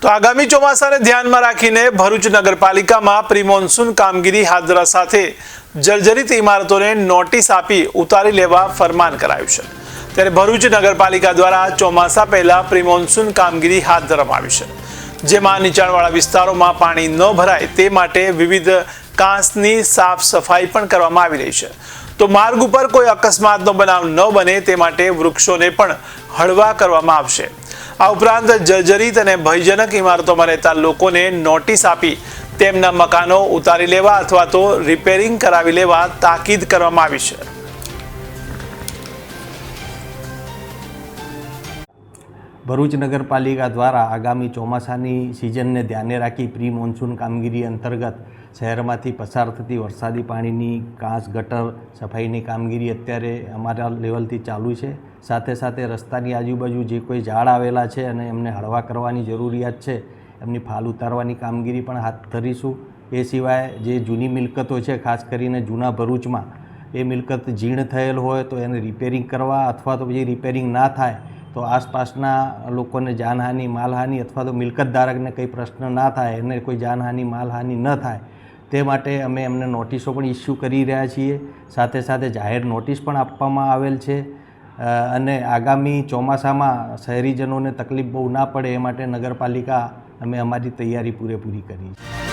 તો આગામી ચોમાસાને ધ્યાનમાં રાખીને ભરૂચ નગરપાલિકામાં પ્રી મોન્સૂન કામગીરી હાથ ધરવા સાથે જર્જરિત ઇમારતોને નોટિસ આપી ઉતારી લેવા ફરમાન કરાયું છે। ત્યારે ભરૂચ નગરપાલિકા દ્વારા ચોમાસા પહેલા પ્રી મોન્સૂન કામગીરી હાથ ધરવામાં આવી છે, જેમાં નીચાણવાળા વિસ્તારોમાં પાણી ન ભરાય તે માટે વિવિધ કાંસની સાફ સફાઈ પણ કરવામાં આવી રહી છે। તો માર્ગ ઉપર કોઈ અકસ્માતનો બનાવ ન બને તે માટે વૃક્ષોને પણ હળવા કરવામાં આવશે। આ ઉપરાંત જર્જરિત અને ભયજનક ઇમારતોમાં રહેતા લોકોને નોટિસ આપી તેમના મકાનો ઉતારી લેવા અથવા તો રિપેરિંગ કરાવી લેવા તાકીદ કરવામાં આવી છે। ભરૂચ નગરપાલિકા દ્વારા આગામી ચોમાસાની સિઝનને ધ્યાને રાખી પ્રી મોન્સૂન કામગીરી અંતર્ગત શહેરમાંથી પસાર થતી વરસાદી પાણીની કાંસ ગટર સફાઈની કામગીરી અત્યારે અમારા લેવલથી ચાલુ છે। સાથે સાથે રસ્તાની આજુબાજુ જે કોઈ ઝાડ આવેલા છે અને એમને હળવા કરવાની જરૂરિયાત છે, એમની ફાલ ઉતારવાની કામગીરી પણ હાથ ધરીશું। એ સિવાય જે જૂની મિલકતો છે, ખાસ કરીને જૂના ભરૂચમાં એ મિલકત જીર્ણ થયેલ હોય તો એને રિપેરિંગ કરવા અથવા તો પછી રિપેરિંગ ના થાય તો આસપાસના લોકોને જાનહાનિ, માલહાનિ અથવા તો મિલકત ધારકને કંઈ પ્રશ્ન ના થાય, એને કોઈ જાનહાનિ, માલહાનિ ન થાય તે માટે અમે એમને નોટિસો પણ ઇસ્યુ કરી રહ્યા છીએ। સાથે સાથે જાહેર નોટિસ પણ આપવામાં આવેલ છે અને આગામી ચોમાસામાં શહેરીજનોને તકલીફ બહુ ના પડે એ માટે નગરપાલિકા અમે અમારી તૈયારી પૂરેપૂરી કરી છે।